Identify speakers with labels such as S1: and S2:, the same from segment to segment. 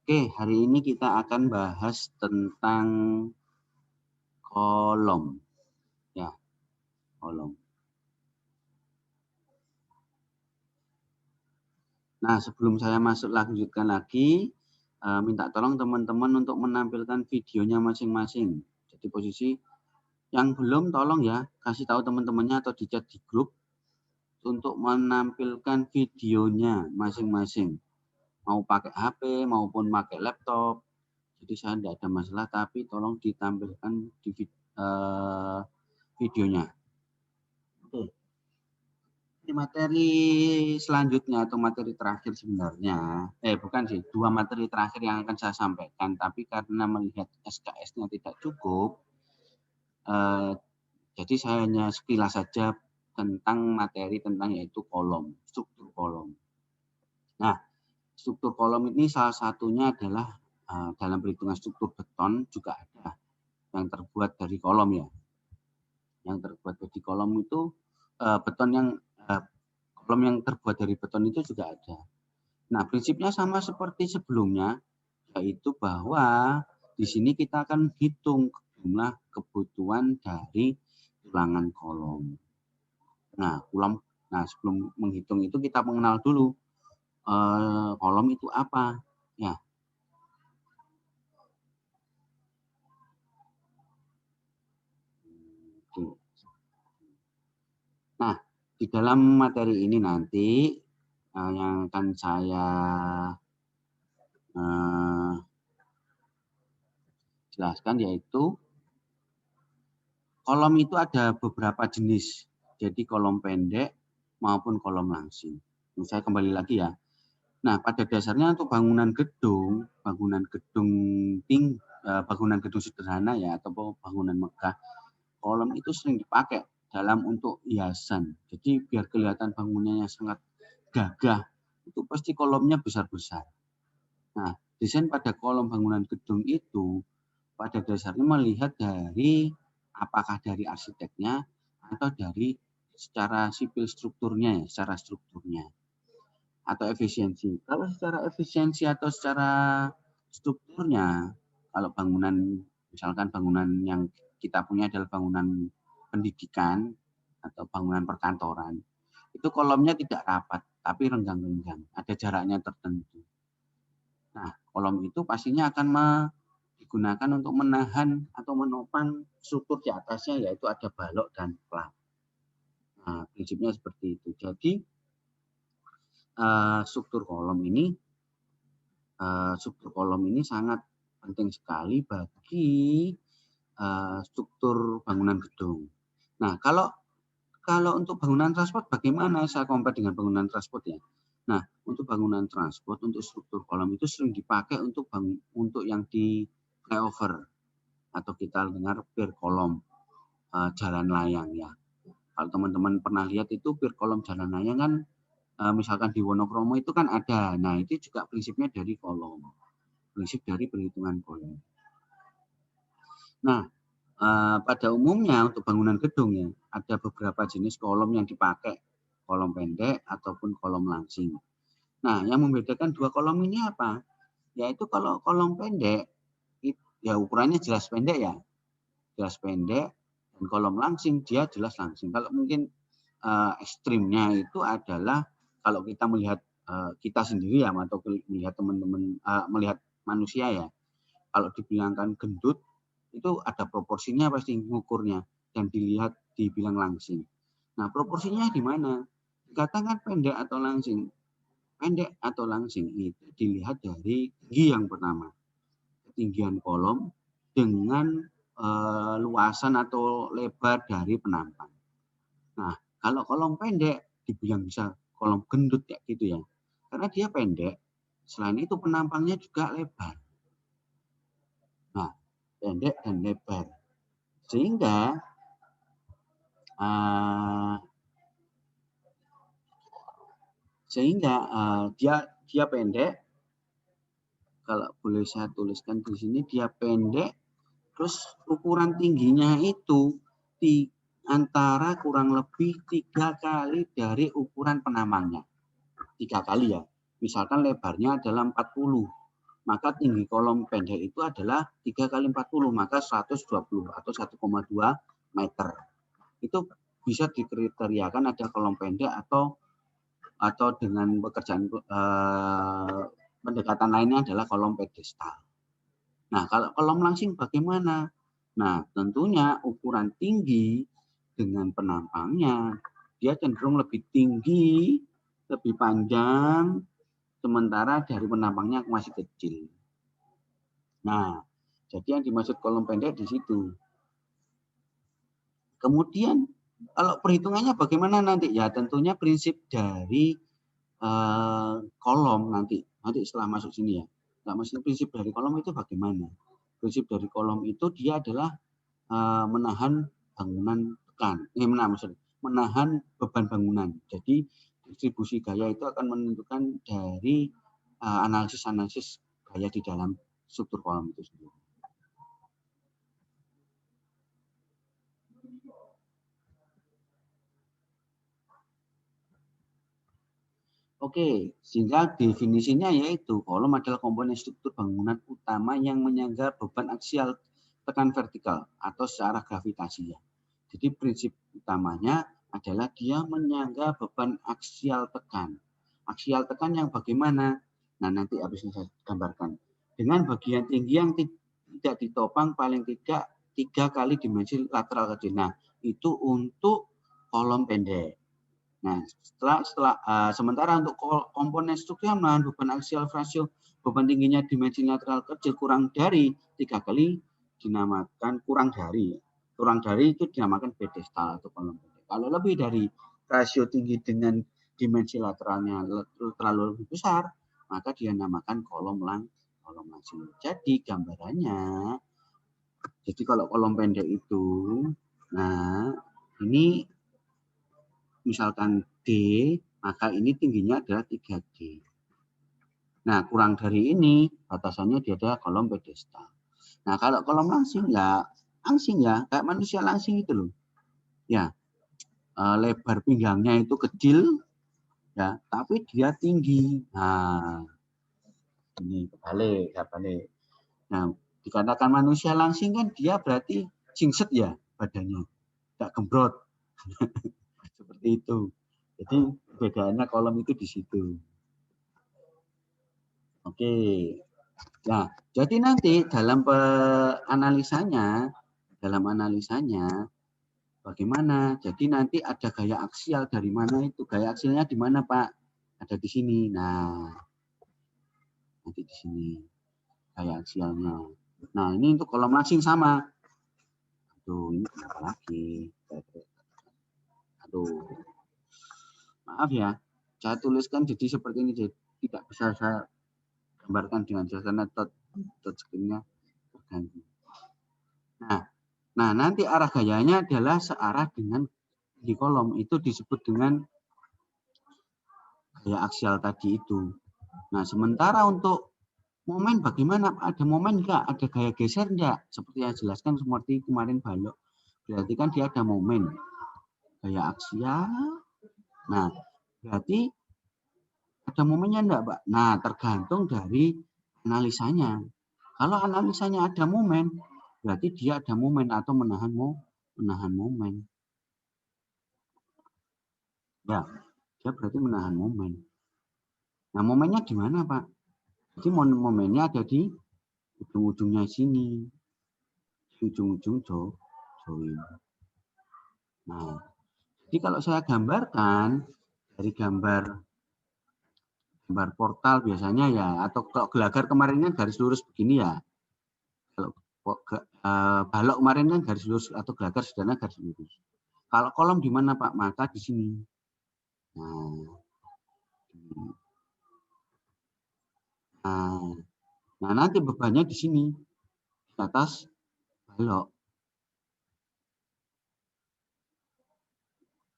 S1: Oke, hari ini kita akan bahas tentang kolom. Ya, kolom. Nah, sebelum saya lanjutkan lagi, minta tolong teman-teman untuk menampilkan videonya masing-masing. Jadi posisi yang belum tolong ya, kasih tahu teman-temannya atau di chat di grup untuk menampilkan videonya masing-masing. Mau pakai HP maupun pakai laptop. Jadi saya tidak ada masalah, tapi tolong ditampilkan di videonya. Oke. Di materi selanjutnya atau materi terakhir sebenarnya, bukan sih, 2 materi terakhir yang akan saya sampaikan, tapi karena melihat SKS-nya tidak cukup, jadi saya hanya sekilas saja tentang materi yaitu kolom, struktur kolom. Nah, struktur kolom ini salah satunya adalah dalam perhitungan struktur beton juga ada yang terbuat dari kolom ya. Yang terbuat dari kolom itu kolom yang terbuat dari beton itu juga ada. Nah, prinsipnya sama seperti sebelumnya, yaitu bahwa di sini kita akan hitung jumlah kebutuhan dari tulangan kolom. Nah, sebelum menghitung itu kita mengenal dulu kolom itu apa. Ya. Nah, di dalam materi ini nanti yang akan saya jelaskan yaitu kolom itu ada beberapa jenis. Jadi kolom pendek maupun kolom langsing. Saya kembali lagi ya. Nah, pada dasarnya untuk bangunan gedung sederhana ya atau bangunan megah, kolom itu sering dipakai dalam untuk hiasan. Jadi biar kelihatan bangunannya sangat gagah, itu pasti kolomnya besar-besar. Nah, desain pada kolom bangunan gedung itu pada dasarnya melihat dari apakah dari arsiteknya atau dari secara sipil strukturnya ya, secara strukturnya atau efisiensi. Kalau secara efisiensi atau secara strukturnya, kalau misalkan bangunan yang kita punya adalah bangunan pendidikan atau bangunan perkantoran, itu kolomnya tidak rapat, tapi renggang-renggang, ada jaraknya tertentu. Nah, kolom itu pastinya akan digunakan untuk menahan atau menopang struktur di atasnya, yaitu ada balok dan plat. Nah, prinsipnya seperti itu. Jadi, struktur kolom ini sangat penting sekali bagi struktur bangunan gedung. Nah, kalau untuk bangunan transport bagaimana saya compare dengan bangunan transport ya? Nah, untuk bangunan transport, untuk struktur kolom itu sering dipakai untuk yang di flyover atau kita dengar pier kolom jalan layang ya. Kalau teman-teman pernah lihat itu pier kolom jalan layang kan misalkan di Wonokromo itu kan ada. Nah, itu juga prinsipnya dari kolom. Prinsip dari perhitungan kolom. Nah, pada umumnya untuk bangunan gedung ya, ada beberapa jenis kolom yang dipakai. Kolom pendek ataupun kolom langsing. Nah, yang membedakan dua kolom ini apa? Yaitu kalau kolom pendek, ya ukurannya jelas pendek ya. Jelas pendek, dan kolom langsing dia jelas langsing. Kalau mungkin ekstrimnya itu adalah kalau kita melihat kita sendiri ya atau melihat teman-teman melihat manusia ya, kalau dibilangkan gendut itu ada proporsinya pasti ngukurnya dan dibilang langsing. Nah, proporsinya di mana? Dikatakan pendek atau langsing. Pendek atau langsing itu dilihat dari tinggi yang pertama, ketinggian kolom dengan luasan atau lebar dari penampang. Nah, kalau kolom pendek dibilang bisa kolom gendut ya gitu ya. Karena dia pendek, selain itu penampangnya juga lebar. Nah, pendek dan lebar. Sehingga dia pendek. Kalau boleh saya tuliskan di sini, dia pendek, terus ukuran tingginya itu di antara kurang lebih 3 kali dari ukuran penampangnya. 3 kali ya. Misalkan lebarnya adalah 40. maka tinggi kolom pendek itu adalah 3 kali 40, maka 120 atau 1,2 meter. Itu bisa dikriteriakan ada kolom pendek atau dengan pekerjaan pendekatan lainnya adalah kolom pedestal. Nah, kalau kolom langsing bagaimana? Nah, tentunya ukuran tinggi dengan penampangnya, dia cenderung lebih tinggi, lebih panjang, sementara dari penampangnya masih kecil. Nah, jadi yang dimaksud kolom pendek di situ. Kemudian, kalau perhitungannya bagaimana nanti? Ya, tentunya prinsip dari kolom nanti setelah masuk sini ya. Nah, maksudnya prinsip dari kolom itu bagaimana? Prinsip dari kolom itu dia adalah menahan bangunan tekan. Menahan beban bangunan. Jadi distribusi gaya itu akan menentukan dari analisis gaya di dalam struktur kolom itu sendiri. Oke, sehingga definisinya yaitu kolom adalah komponen struktur bangunan utama yang menyangga beban aksial tekan vertikal atau secara gravitasi ya. Jadi prinsip utamanya adalah dia menyangga beban aksial tekan. Aksial tekan yang bagaimana? Nah, nanti habis saya gambarkan. Dengan bagian tinggi yang tidak ditopang paling tidak 3 kali dimensi lateral kecil. Nah, itu untuk kolom pendek. Nah, sementara untuk komponen struktur yang menahan beban aksial rasio beban tingginya dimensi lateral kecil kurang dari 3 kali dinamakan kurang dari itu dinamakan pedestal atau kolom pendek. Kalau lebih dari rasio tinggi dengan dimensi lateralnya terlalu lebih besar, maka dia namakan kolom langsing. Jadi gambarannya, jadi kalau kolom pendek itu, nah ini misalkan D, maka ini tingginya adalah 3D. Nah, kurang dari ini, batasannya dia adalah kolom pedestal. Nah, kalau kolom langsing ya, kayak manusia langsing itu loh. Ya, lebar pinggangnya itu kecil, ya, tapi dia tinggi. Nah, ini kebalik. Nah, dikatakan manusia langsing kan dia berarti singset ya badannya, tidak gembrot. Seperti itu. Jadi bedanya kolom itu di situ. Oke. Nah, jadi nanti dalam analisanya bagaimana? Jadi nanti ada gaya aksial dari mana itu? Gaya aksialnya di mana, Pak? Ada di sini. Nah, nanti di sini gaya aksialnya. Nah, ini untuk kolom langsing sama. Aduh, ini kenapa lagi? Aduh. Maaf ya. Saya tuliskan jadi seperti ini, jadi tidak bisa saya gambarkan dengan jelas karena touchscreen-nya terganggu. Nah, nanti arah gayanya adalah searah dengan di kolom, itu disebut dengan gaya aksial tadi itu. Nah, sementara untuk momen bagaimana? Ada momen enggak? Ada gaya geser enggak? Seperti yang jelaskan seperti kemarin balok. Berarti kan dia ada momen. Gaya aksial. Nah, berarti ada momennya enggak, Pak? Nah, tergantung dari analisanya. Kalau analisanya ada momen, berarti dia ada momen atau menahan momen. Ya, dia berarti menahan momen. Nah, momennya di mana, Pak? Jadi momennya ada di ujung-ujungnya sini. Di ujung-ujung join. Nah, jadi kalau saya gambarkan dari gambar portal biasanya ya, atau kalau gelagar kemarin kan garis lurus begini ya. Kalau balok kemarin kan garis lurus atau gelagar sederhana garis lurus. Kalau kolom di mana, Pak? Maka di sini. Nah, nanti bebannya di sini, di atas balok.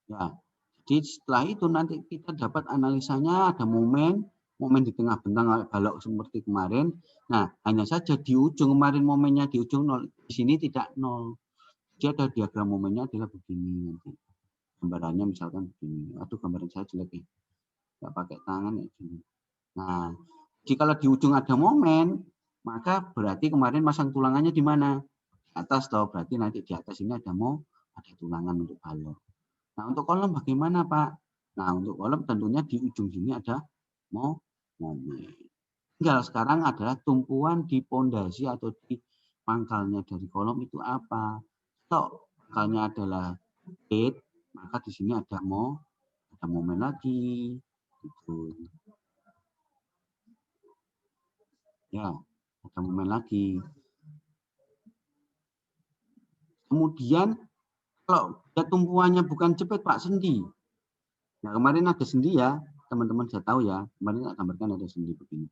S1: Ya, jadi setelah itu nanti kita dapat analisanya ada momen di tengah bentang balok seperti kemarin. Nah, hanya saja di ujung kemarin momennya di ujung 0, di sini tidak 0. Jadi ada diagram momennya adalah begini nanti. Gambarannya misalkan begini. Aduh, gambaran saya jelek ya. Nggak pakai tangan ya gini. Nah, Jika di ujung ada momen, maka berarti kemarin masang tulangannya di mana? Di atas toh, berarti nanti di atas ini ada tulangan untuk balok. Nah, untuk kolom bagaimana, Pak? Nah, untuk kolom tentunya di ujung sini ada momen. Tinggal sekarang adalah tumpuan di pondasi atau di pangkalnya dari kolom itu apa? Kalau pangkalnya adalah height, maka di sini ada momen lagi. Gitu. Ya, ada momen lagi. Kemudian kalau tumpuannya bukan jepit, Pak, sendi. Nah, kemarin ada sendi ya, teman-teman saya tahu ya. Kemarin saya gambarkan ada sendi begini.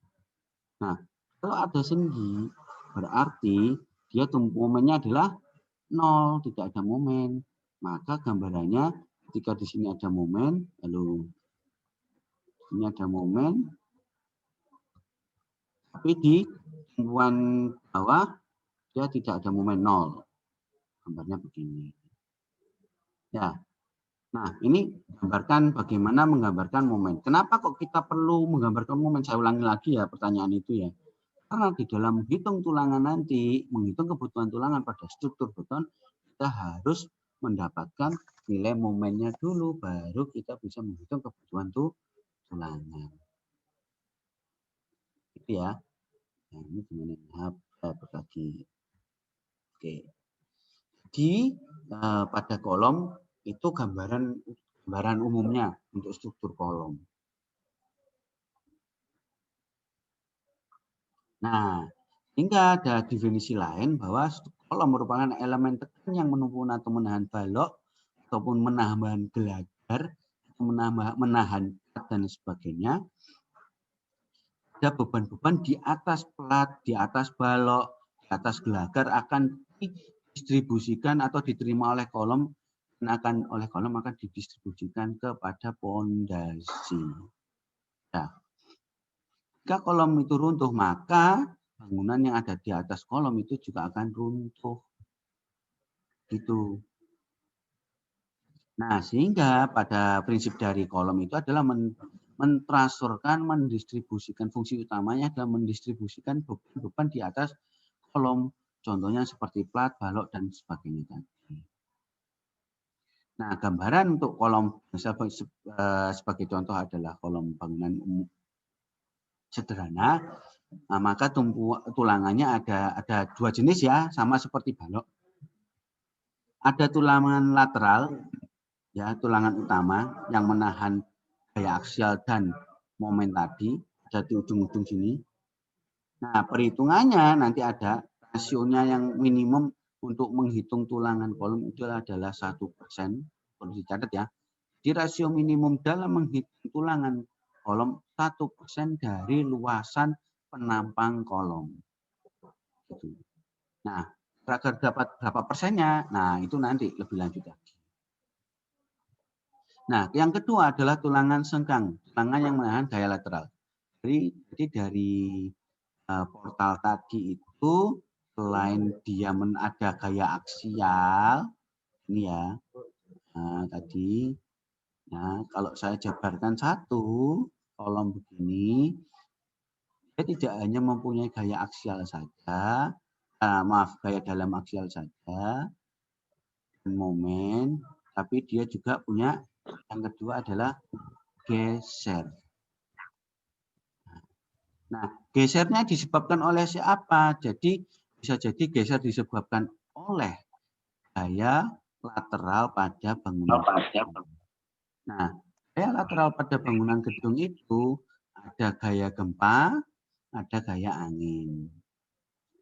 S1: Nah, kalau ada sendi, berarti dia momennya adalah 0, tidak ada momen. Maka gambarannya ketika di sini ada momen, lalu ini ada momen, tapi di tumpuan bawah dia tidak ada momen 0. Gambarnya begini. Ya. Nah, ini gambarkan bagaimana menggambarkan momen. Kenapa kok kita perlu menggambarkan momen? Saya ulangi lagi ya pertanyaan itu ya. Karena di dalam menghitung tulangan nanti, menghitung kebutuhan tulangan pada struktur beton, kita harus mendapatkan nilai momennya dulu, baru kita bisa menghitung kebutuhan tulangan. Itu ya. Nah, ini gimana? Berbagi. Oke. Jadi pada kolom itu gambaran umumnya untuk struktur kolom. Nah, hingga ada definisi lain bahwa kolom merupakan elemen tekan yang menumpukan atau menahan balok ataupun menahan gelagar, menahan dan sebagainya. Ada beban-beban di atas plat, di atas balok, di atas gelagar akan didistribusikan atau diterima oleh kolom dan oleh kolom akan didistribusikan kepada pondasi. Nah, jika kolom itu runtuh, maka bangunan yang ada di atas kolom itu juga akan runtuh. Gitu. Nah, sehingga pada prinsip dari kolom itu adalah mentransferkan, mendistribusikan, fungsi utamanya adalah mendistribusikan beban-beban di atas kolom. Contohnya seperti plat, balok, dan sebagainya tadi. Nah, gambaran untuk kolom sebagai contoh adalah kolom bangunan umum sederhana. Nah, maka tulangannya ada dua jenis ya, sama seperti balok. Ada tulangan lateral, ya tulangan utama yang menahan gaya aksial dan momen tadi, ada di ujung-ujung sini. Nah, perhitungannya nanti ada rasionya yang minimum untuk menghitung tulangan kolom itu adalah 1%. Perlu dicatat ya. Di rasio minimum dalam menghitung tulangan kolom 1% dari luasan penampang kolom. Gitu. Nah, agar dapat berapa persennya, nah itu nanti lebih lanjut lagi. Nah, yang kedua adalah tulangan sengkang, tulangan yang menahan gaya lateral. Jadi dari portal tadi itu selain dia ada gaya aksial, ini ya, nah, tadi, nah kalau saya jabarkan satu kolom begini, dia tidak hanya mempunyai gaya aksial saja, gaya dalam aksial saja, dan momen, tapi dia juga punya yang kedua adalah geser. Nah, gesernya disebabkan oleh siapa? Jadi bisa jadi geser disebabkan oleh gaya lateral pada bangunan gedung. Nah, gaya lateral pada bangunan gedung itu ada gaya gempa, ada gaya angin,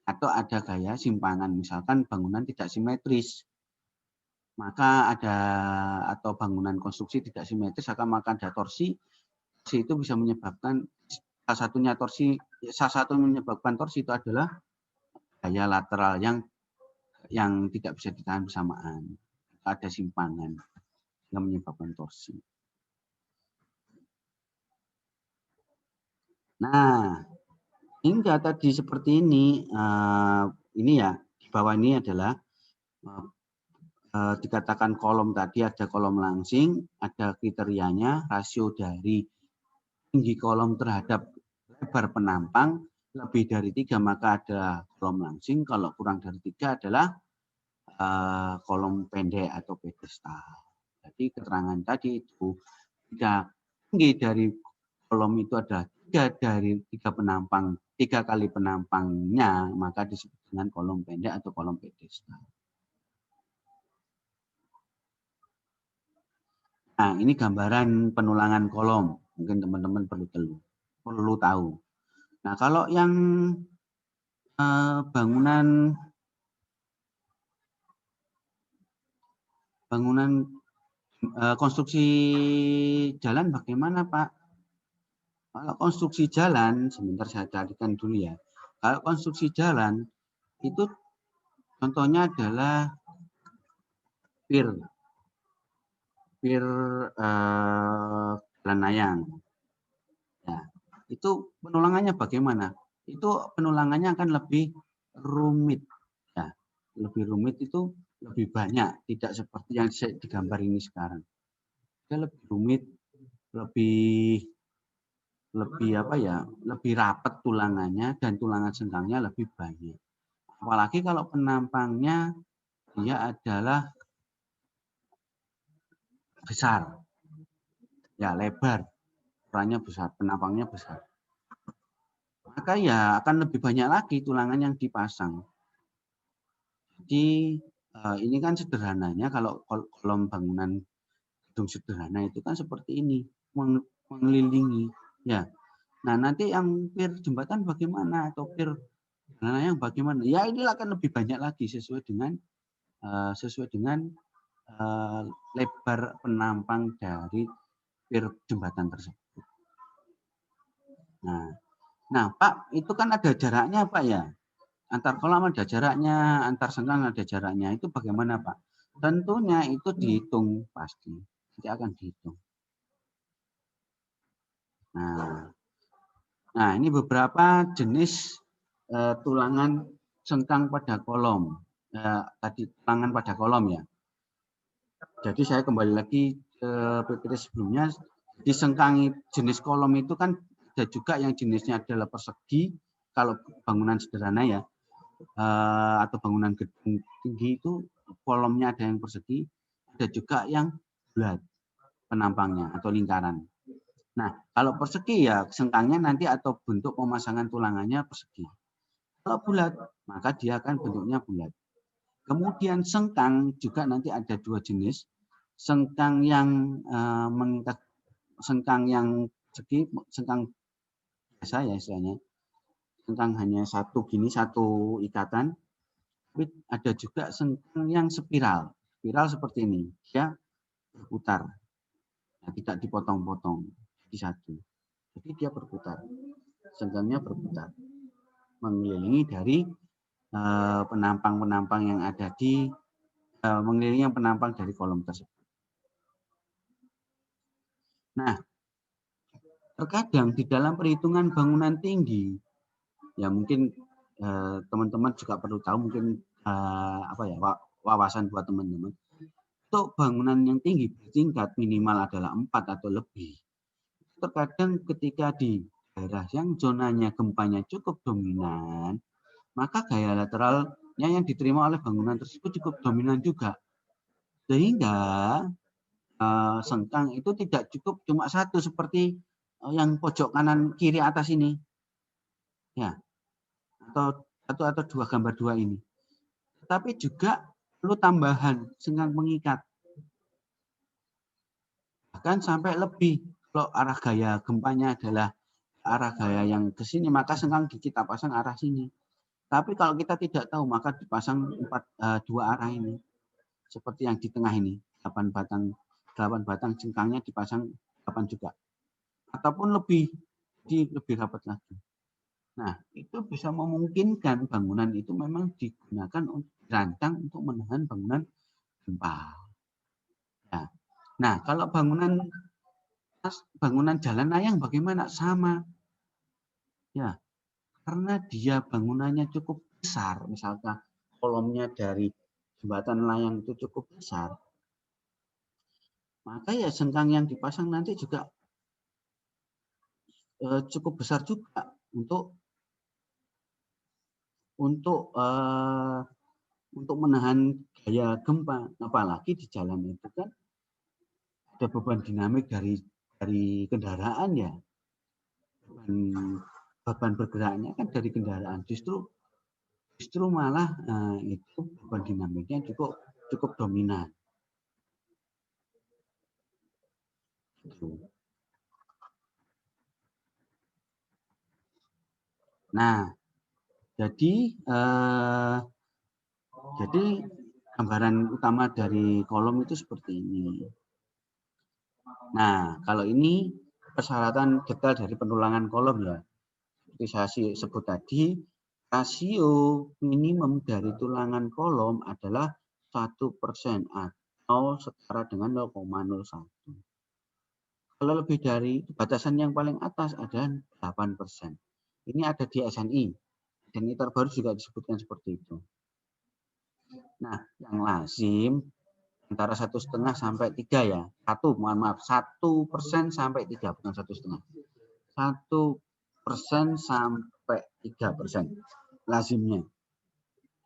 S1: atau ada gaya simpangan. Misalkan bangunan tidak simetris, maka ada atau bangunan konstruksi tidak simetris akan ada torsi. Torsi itu bisa menyebabkan salah satu menyebabkan torsi itu adalah gaya lateral yang tidak bisa ditahan bersamaan. Ada simpangan yang menyebabkan torsi. Nah, hingga tadi seperti ini ya di bawah ini adalah dikatakan kolom tadi ada kolom langsing, ada kriterianya, rasio dari tinggi kolom terhadap lebar penampang lebih dari 3 maka ada kolom langsing, kalau kurang dari 3 adalah kolom pendek atau pedestal. Jadi keterangan tadi itu jika tinggi dari kolom itu adalah 3 dari 3 penampang, 3 kali penampangnya, maka disebut dengan kolom pendek atau kolom pedestal. Nah, ini gambaran penulangan kolom. Mungkin teman-teman perlu tahu. Nah, kalau yang bangunan konstruksi jalan bagaimana, Pak? Kalau konstruksi jalan, sebentar saya carikan dulu ya. Kalau konstruksi jalan, itu contohnya adalah pier jalan layang. Ya, itu penulangannya bagaimana? Itu penulangannya akan lebih rumit. Ya, lebih rumit itu lebih banyak, tidak seperti yang saya digambar ini sekarang. Dia lebih rumit, lebih lebih rapat tulangannya dan tulangan sengkangnya lebih banyak. Apalagi kalau penampangnya dia adalah besar, ya lebar, ukurannya besar, penampangnya besar. Maka ya akan lebih banyak lagi tulangan yang dipasang. Jadi ini kan sederhananya kalau kolom bangunan gedung sederhana itu kan seperti ini, mengelilingi. Ya, nah nanti yang pier jembatan bagaimana atau pier yang bagaimana? Ya inilah akan lebih banyak lagi sesuai dengan lebar penampang dari pier jembatan tersebut. Nah, Pak, itu kan ada jaraknya, Pak ya. Antar kolam ada jaraknya, antar sengkang ada jaraknya. Itu bagaimana, Pak? Tentunya itu dihitung pasti. Nanti akan dihitung. Nah, ini beberapa jenis tulangan sengkang pada kolom. Tadi tulangan pada kolom ya. Jadi saya kembali lagi ke PPT sebelumnya. Di sengkang jenis kolom itu kan ada juga yang jenisnya adalah persegi. Kalau bangunan sederhana ya, atau bangunan gedung tinggi itu kolomnya ada yang persegi, ada juga yang bulat penampangnya atau lingkaran. Nah, kalau persegi ya sengkangnya nanti atau bentuk pemasangan tulangannya persegi. Kalau bulat, maka dia akan bentuknya bulat. Kemudian sengkang juga nanti ada dua jenis. Sengkang yang mengikat, sengkang yang segi, sengkang biasa ya istilahnya. Sengkang hanya satu gini, satu ikatan. Tapi ada juga sengkang yang spiral. Spiral seperti ini, dia berputar. Nah, tidak dipotong-potong di satu. Jadi dia berputar. Sengkangnya berputar. Mengelilingi dari penampang-penampang yang ada di mengelilingi penampang dari kolom tersebut. Nah, terkadang di dalam perhitungan bangunan tinggi, ya mungkin teman-teman juga perlu tahu, mungkin wawasan buat teman-teman. Untuk bangunan yang tinggi bertingkat minimal adalah 4 atau lebih. Terkadang ketika di daerah yang zonanya gempanya cukup dominan, maka gaya lateralnya yang diterima oleh bangunan tersebut cukup dominan juga. Sehingga sengkang itu tidak cukup cuma satu seperti yang pojok kanan kiri atas ini. Ya. Atau dua gambar dua ini. Tetapi juga perlu tambahan sengkang pengikat. Bahkan sampai lebih. Kalau arah gaya gempanya adalah arah gaya yang ke sini, maka sengkang kita pasang arah sini. Tapi kalau kita tidak tahu, maka dipasang dua arah ini. Seperti yang di tengah ini, 8 batang sengkangnya dipasang 8 juga. Ataupun lebih rapat lagi. Nah, itu bisa memungkinkan bangunan itu memang digunakan untuk dirancang untuk menahan bangunan gempa. Nah, kalau bangunan jalan layang bagaimana? Sama. Ya, karena dia bangunannya cukup besar, misalkan kolomnya dari jembatan layang itu cukup besar, maka ya sengkang yang dipasang nanti juga cukup besar juga untuk menahan gaya gempa. Apalagi di jalan itu kan ada beban dinamik dari kendaraan ya. Beban bergeraknya kan dari kendaraan. Justru malah itu beban dinamiknya cukup dominan. Nah, jadi gambaran utama dari kolom itu seperti ini. Nah, kalau ini persyaratan detail dari penulangan kolom ya. Seperti saya sebut tadi, rasio minimum dari tulangan kolom adalah 1% atau setara dengan 0,01. Kalau lebih dari batasan yang paling atas adalah 8%. Ini ada di SNI. SNI terbaru juga disebutkan seperti itu. Nah, yang lazim antara 1,5 sampai 3 ya. 1% sampai 3, bukan 1,5. 1% sampai 3% lazimnya.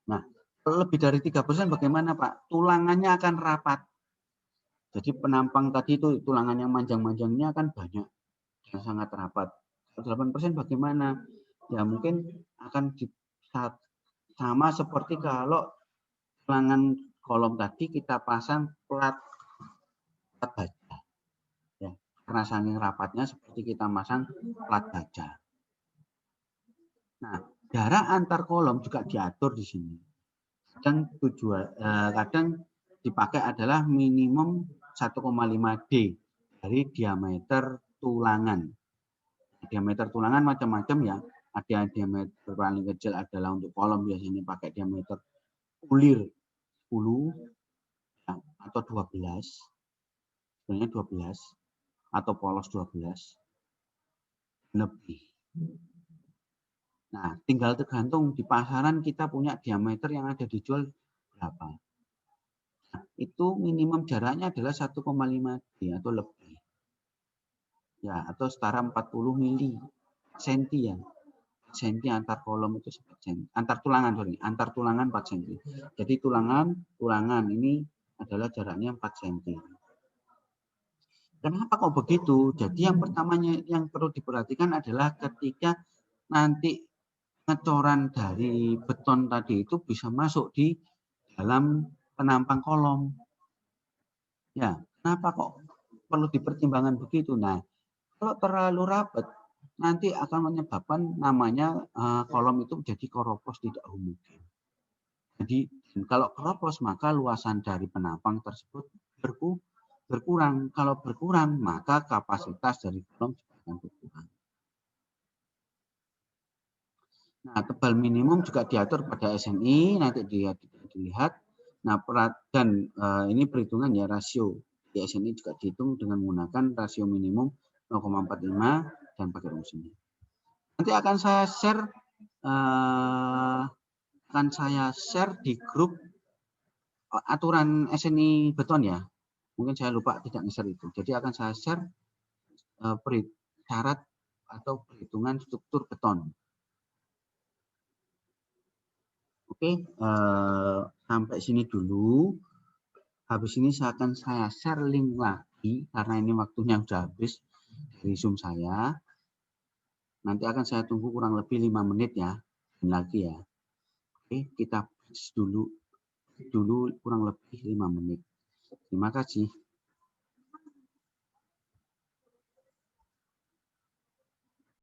S1: Nah, kalau lebih dari 3% bagaimana Pak? Tulangannya akan rapat. Jadi penampang tadi itu tulangan yang manjang-manjangnya akan banyak dan sangat rapat. 8% bagaimana? Ya mungkin akan sama seperti kalau tulangan kolom tadi kita pasang plat baja. Ya, karena saking rapatnya seperti kita pasang plat baja. Nah, jarak antar kolom juga diatur di sini. Kadang dipakai adalah minimum 1,5 D dari diameter tulangan. Diameter tulangan macam-macam ya. Ada diameter paling kecil adalah untuk kolom biasanya pakai diameter kulir 10 ya, atau 12. Sebenarnya 12 atau polos 12 lebih. Nah, tinggal tergantung di pasaran kita punya diameter yang ada dijual berapa. Nah, itu minimum jaraknya adalah 1,5 D atau lebih. Ya, atau setara 40 mili senti ya. Senti antar kolom itu 4 cm. Antar tulangan 4 cm. Jadi tulangan ini adalah jaraknya 4 cm. Kenapa kok begitu? Jadi yang pertamanya yang perlu diperhatikan adalah ketika nanti pengecoran dari beton tadi itu bisa masuk di dalam penampang kolom. Ya, kenapa kok perlu dipertimbangkan begitu? Nah, kalau terlalu rapat nanti akan menyebabkan namanya kolom itu menjadi keropos tidak homogen. Jadi kalau keropos maka luasan dari penampang tersebut berkurang. Kalau berkurang maka kapasitas dari kolom juga akan berkurang. Nah, tebal minimum juga diatur pada SNI, nanti dilihat. Nah, dan ini perhitungan ya rasio. Di SNI juga dihitung dengan menggunakan rasio minimum 0,45 dan pakai rumus ini. Nanti akan saya share di grup aturan SNI beton ya. Mungkin saya lupa tidak nge-share itu. Jadi akan saya share syarat atau perhitungan struktur beton. Oke, sampai sini dulu. Habis ini akan saya share link lagi karena ini waktunya sudah habis dari Zoom saya. Nanti akan saya tunggu kurang lebih 5 menit ya. Dan lagi ya. Oke, kita dulu kurang lebih 5 menit. Terima kasih.